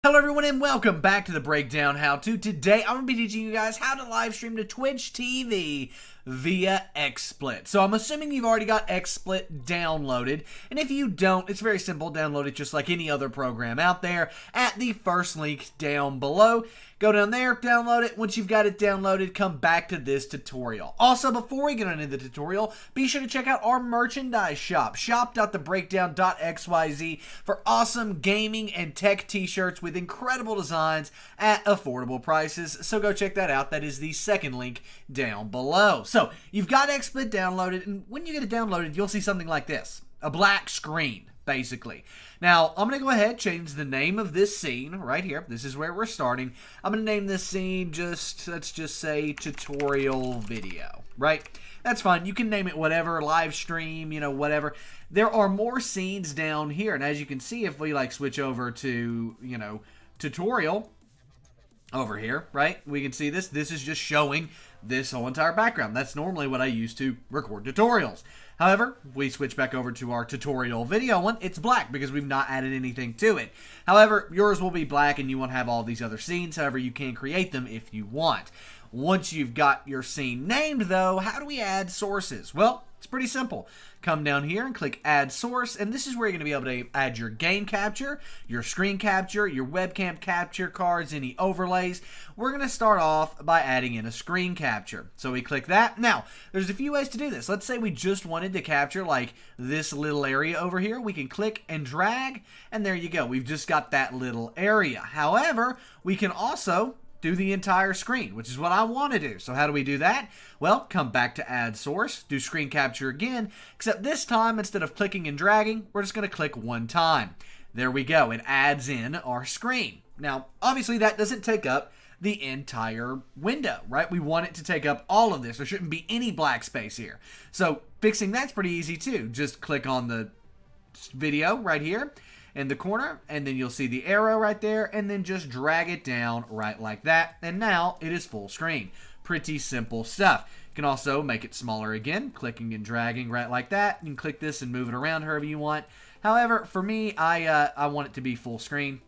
Hello everyone and welcome back to the Breakdown How-To. Today I'm going to be teaching you guys how to live stream to Twitch TV via XSplit. So I'm assuming you've already got XSplit downloaded, and if you don't, it's very simple. Download it just like any other program out there at the first link down below. Go down there, download it. Once you've got it downloaded, come back to this tutorial. Also, before we get into the tutorial, be sure to check out our merchandise shop, shop.thebreakdown.xyz, for awesome gaming and tech t-shirts with incredible designs at affordable prices. So go check that out. That is the second link down below. So you've got XSplit downloaded, and when you get it downloaded, you'll see something like this, a black screen. Basically. Now, I'm going to go ahead, change the name of this scene right here. This is where we're starting. I'm going to name this scene let's just say tutorial video, right? That's fine. You can name it whatever, live stream, whatever. There are more scenes down here. And as you can see, if we switch over to, tutorial over here, right? We can see this. This is just showing this whole entire background. That's normally what I use to record tutorials. However, we switch back over to our tutorial video one. It's black because we've not added anything to it. However, yours will be black and you won't have all these other scenes. However, you can create them if you want. Once you've got your scene named, though, how do we add sources? Well, it's pretty simple. Come down here and click Add Source, and this is where you're going to be able to add your game capture, your screen capture, your webcam capture cards, any overlays. We're going to start off by adding in a screen capture. So we click that. Now, there's a few ways to do this. Let's say we just wanted to capture like this little area over here. We can click and drag, and there you go. We've just got that little area. However, we can also do the entire screen, which is what I want to do. So how do we do that? Well, come back to Add Source, do Screen Capture again, except this time, instead of clicking and dragging, we're just going to click one time. There we go. It adds in our screen. Now, obviously, that doesn't take up the entire window, right? We want it to take up all of this. There shouldn't be any black space here. So fixing that's pretty easy, too. Just click on the video right here in the corner, and then you'll see the arrow right there, and then just drag it down right like that, and now it is full screen. Pretty simple stuff. You can also make it smaller again, clicking and dragging right like that. You can click this and move it around however you want. However, for me, I want it to be full screen,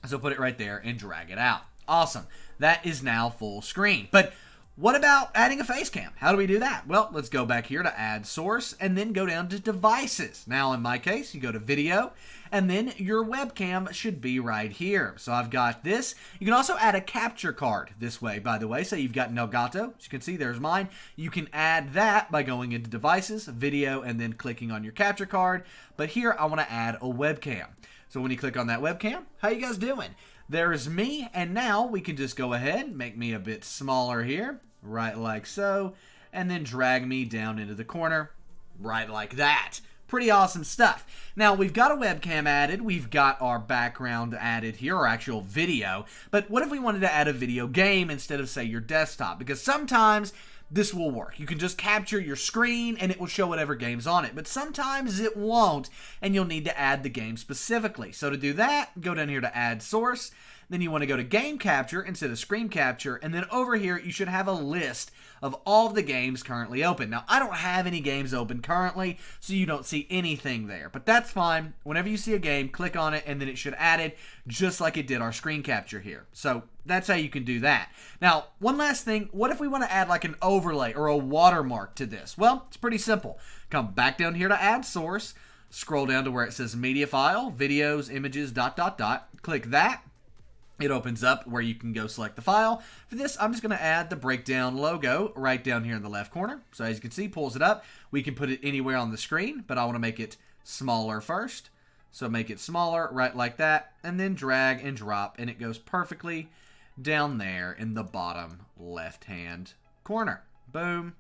so put it right there and drag it out. Awesome. That is now full screen. But what about adding a face cam? How do we do that? Well, let's go back here to Add Source and then go down to Devices. Now, in my case, you go to Video, and then your webcam should be right here. So I've got this. You can also add a capture card this way, by the way. So you've got Elgato. As you can see, there's mine. You can add that by going into Devices, Video, and then clicking on your capture card. But here, I want to add a webcam. So when you click on that webcam, how you guys doing? There's me, and now we can just go ahead and make me a bit smaller here, right like so, and then drag me down into the corner, right like that. Pretty awesome stuff. Now, we've got a webcam added, we've got our background added here, our actual video, but what if we wanted to add a video game instead of, say, your desktop? Because sometimes this will work. You can just capture your screen and it will show whatever game's on it. But sometimes it won't, and you'll need to add the game specifically. So to do that, go down here to Add Source. Then you want to go to Game Capture instead of Screen Capture. And then over here, you should have a list of all of the games currently open. Now, I don't have any games open currently, so you don't see anything there. But that's fine. Whenever you see a game, click on it, and then it should add it just like it did our screen capture here. So that's how you can do that. Now, one last thing. What if we want to add like an overlay or a watermark to this? Well, it's pretty simple. Come back down here to Add Source. Scroll down to where it says Media File, Videos, Images, ... Click that. It opens up where you can go select the file. For this, I'm just going to add the Breakdown logo right down here in the left corner. So as you can see, pulls it up. We can put it anywhere on the screen, but I want to make it smaller first. So make it smaller right like that, and then drag and drop, and it goes perfectly down there in the bottom left-hand corner. Boom.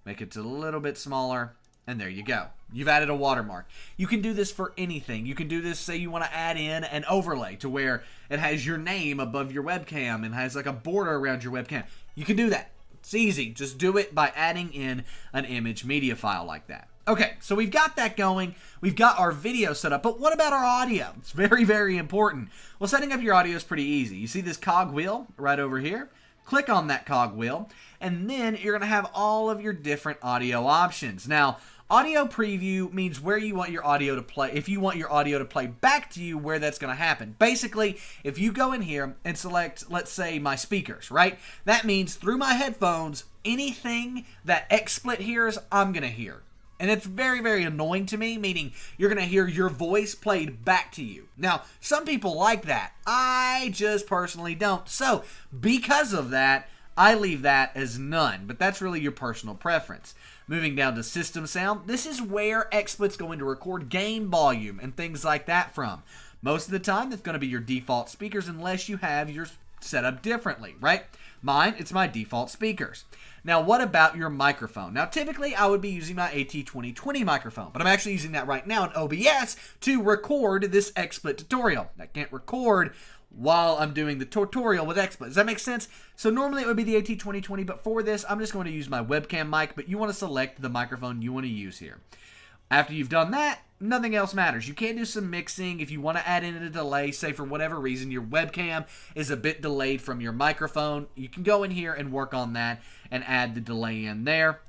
Make it a little bit smaller, and there you go. You've added a watermark. You can do this for anything. You can do this, say you want to add in an overlay to where it has your name above your webcam and has like a border around your webcam. You can do that. It's easy. Just do it by adding in an image media file like that. Okay, so we've got that going. We've got our video set up, but what about our audio? It's very, very important. Well, setting up your audio is pretty easy. You see this cog wheel right over here? Click on that cog wheel, and then you're going to have all of your different audio options. Now, Audio preview means where you want your audio to play. If you want your audio to play back to you, where that's going to happen. Basically, if you go in here and select, let's say, my speakers, right? That means through my headphones, anything that XSplit hears, I'm going to hear. And it's very, very annoying to me, meaning you're going to hear your voice played back to you. Now, some people like that. I just personally don't. So, because of that, I leave that as none. But that's really your personal preference. Moving down to system sound, this is where XSplit's going to record game volume and things like that from. Most of the time, that's going to be your default speakers unless you have yours set up differently, right? Mine, it's my default speakers. Now, what about your microphone? Now, typically, I would be using my AT2020 microphone, but I'm actually using that right now in OBS to record this XSplit tutorial. I can't record while I'm doing the tutorial with XSplit. Does that make sense? So normally it would be the AT2020, but for this, I'm just going to use my webcam mic, but you want to select the microphone you want to use here. After you've done that, nothing else matters. You can do some mixing if you want to add in a delay. Say for whatever reason your webcam is a bit delayed from your microphone. You can go in here and work on that and add the delay in there.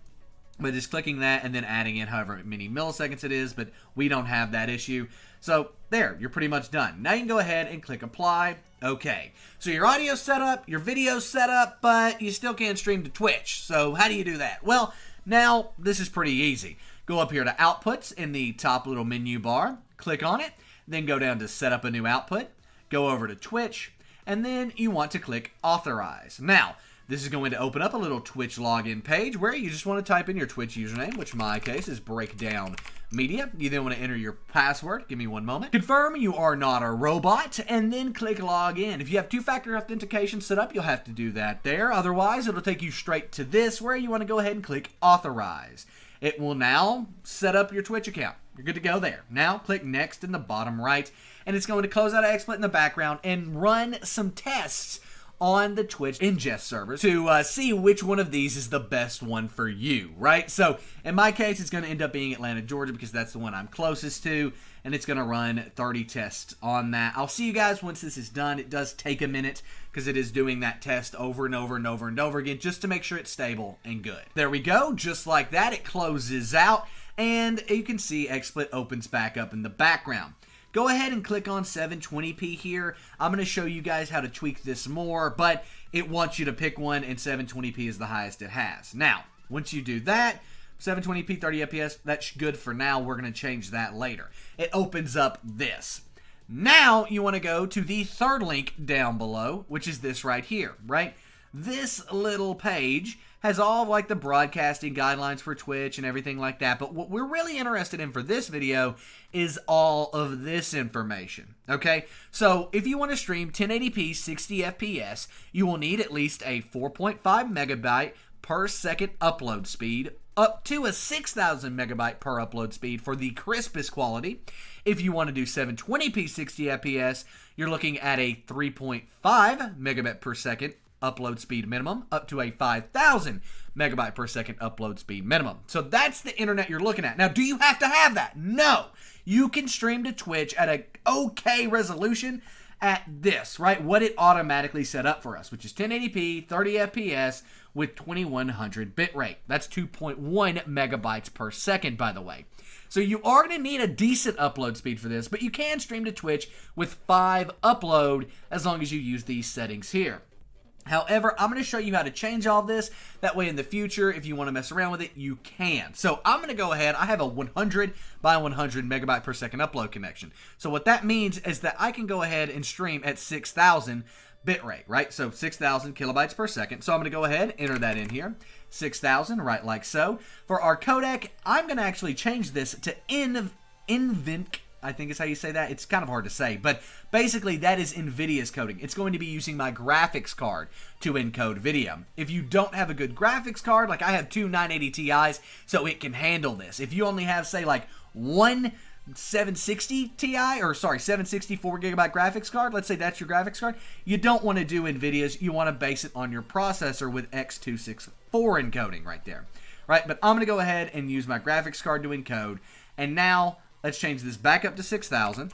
But just clicking that and then adding in however many milliseconds it is, but we don't have that issue. So there, you're pretty much done. Now you can go ahead and click apply. Okay, so your audio's set up, your video's set up, but you still can't stream to Twitch. So how do you do that? Well, now this is pretty easy. Go up here to Outputs in the top little menu bar, click on it, then go down to Set up a new output, go over to Twitch, and then you want to click Authorize. Now, this is going to open up a little Twitch login page where you just want to type in your Twitch username, which in my case is Breakdown Media. You then want to enter your password. Give me one moment. Confirm you are not a robot, and then click Login. If you have two-factor authentication set up, you'll have to do that there. Otherwise, it'll take you straight to this where you want to go ahead and click Authorize. It will now set up your Twitch account. You're good to go there. Now, click Next in the bottom right, and it's going to close out XSplit in the background and run some tests on the Twitch ingest server to see which one of these is the best one for you, right? So, in my case, it's going to end up being Atlanta, Georgia, because that's the one I'm closest to, and it's going to run 30 tests on that. I'll see you guys once this is done. It does take a minute, because it is doing that test over and over and over and over again, just to make sure it's stable and good. There we go. Just like that, it closes out, and you can see XSplit opens back up in the background. Go ahead and click on 720p here. I'm going to show you guys how to tweak this more, but it wants you to pick one, and 720p is the highest it has. Now, once you do that, 720p, 30 FPS, that's good for now. We're going to change that later. It opens up this. Now, you want to go to the third link down below, which is this right here, right? This little page has all of like the broadcasting guidelines for Twitch and everything like that. But what we're really interested in for this video is all of this information. Okay, so if you want to stream 1080p 60 FPS, you will need at least a 4.5 megabyte per second upload speed, up to a 6,000 megabyte per upload speed for the crispest quality. If you want to do 720p 60 FPS, you're looking at a 3.5 megabit per second upload speed minimum, up to a 5,000 megabyte per second upload speed minimum. So that's the internet you're looking at. Now, do you have to have that? No. You can stream to Twitch at a okay resolution at this, right? What it automatically set up for us, which is 1080p, 30 FPS with 2100 bitrate. That's 2.1 megabytes per second, by the way. So you are going to need a decent upload speed for this, but you can stream to Twitch with 5 upload as long as you use these settings here. However, I'm going to show you how to change all this. That way in the future, if you want to mess around with it, you can. So I'm going to go ahead. I have a 100 by 100 megabyte per second upload connection. So what that means is that I can go ahead and stream at 6,000 bitrate, right? So 6,000 kilobytes per second. So I'm going to go ahead, enter that in here. 6,000, right like so. For our codec, I'm going to actually change this to NVENC. I think is how you say that. It's kind of hard to say, but basically that is NVIDIA's coding. It's going to be using my graphics card to encode video. If you don't have a good graphics card, like I have two 980 Ti's, so it can handle this. If you only have, say, like one 760 Ti, or sorry, 764 gigabyte graphics card, let's say that's your graphics card, you don't want to do NVIDIA's. You want to base it on your processor with X264 encoding right there, right? But I'm going to go ahead and use my graphics card to encode, and now let's change this back up to 6,000,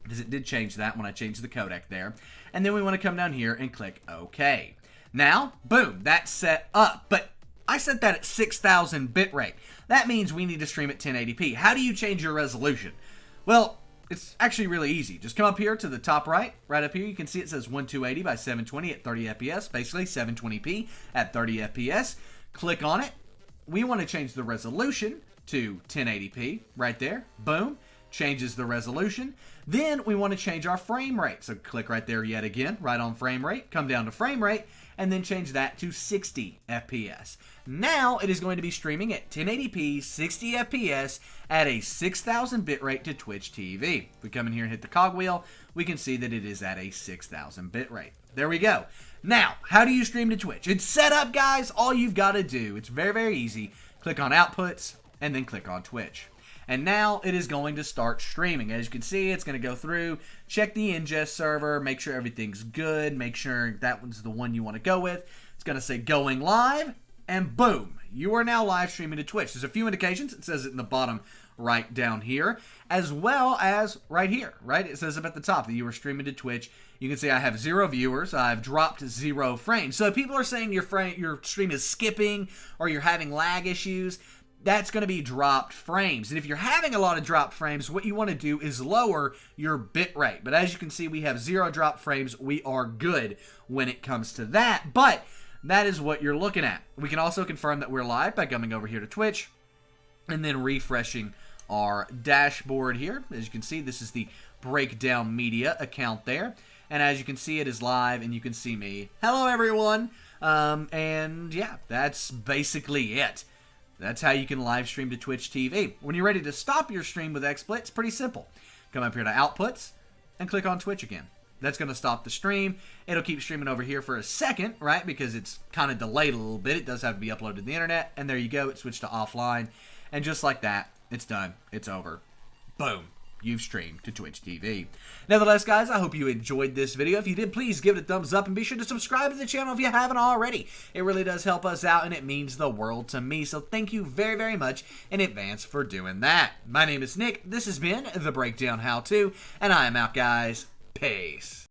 because it did change that when I changed the codec there. And then we want to come down here and click OK. Now, boom, that's set up. But I set that at 6,000 bitrate. that means we need to stream at 1080p. How do you change your resolution? Well, it's actually really easy. Just come up here to the top right up here. You can see it says 1280 by 720 at 30 FPS, basically 720p at 30 FPS. Click on it. We want to change the resolution to 1080p right there. Boom. Changes the resolution. Then we want to change our frame rate. So click right there yet again, right on frame rate, come down to frame rate, and then change that to 60 FPS. Now it is going to be streaming at 1080p, 60 FPS at a 6000 bitrate to TwitchTV. If we come in here and hit the cogwheel, we can see that it is at a 6000 bitrate. There we go. Now, how do you stream to Twitch? It's set up, guys. All you've got to do, it's very, very easy. Click on Outputs, and then click on Twitch. And now it is going to start streaming. As you can see, it's going to go through, check the ingest server, make sure everything's good, make sure that one's the one you want to go with. It's going to say going live, and boom, you are now live streaming to Twitch. There's a few indications. It says it in the bottom right down here, as well as right here, right? It says up at the top that you are streaming to Twitch. You can see I have 0 viewers. I've dropped 0 frames. So if people are saying your stream is skipping or you're having lag issues, that's going to be dropped frames. And if you're having a lot of dropped frames, what you want to do is lower your bit rate. But as you can see, we have 0 dropped frames. We are good when it comes to that. But that is what you're looking at. We can also confirm that we're live by coming over here to Twitch and then refreshing our dashboard here. As you can see, this is the Breakdown Media account there. And as you can see, it is live and you can see me. Hello, everyone. And yeah, that's basically it. That's how you can live stream to Twitch TV. When you're ready to stop your stream with XSplit, it's pretty simple. Come up here to Outputs and click on Twitch again. That's going to stop the stream. It'll keep streaming over here for a second, right? Because it's kind of delayed a little bit. It does have to be uploaded to the internet. And there you go. It switched to offline. And just like that, it's done. It's over. Boom. You've streamed to Twitch TV. Nevertheless, guys, I hope you enjoyed this video. If you did, please give it a thumbs up and be sure to subscribe to the channel if you haven't already. It really does help us out and it means the world to me. So thank you very, very much in advance for doing that. My name is Nick. This has been The Breakdown How To, and I am out, guys. Peace.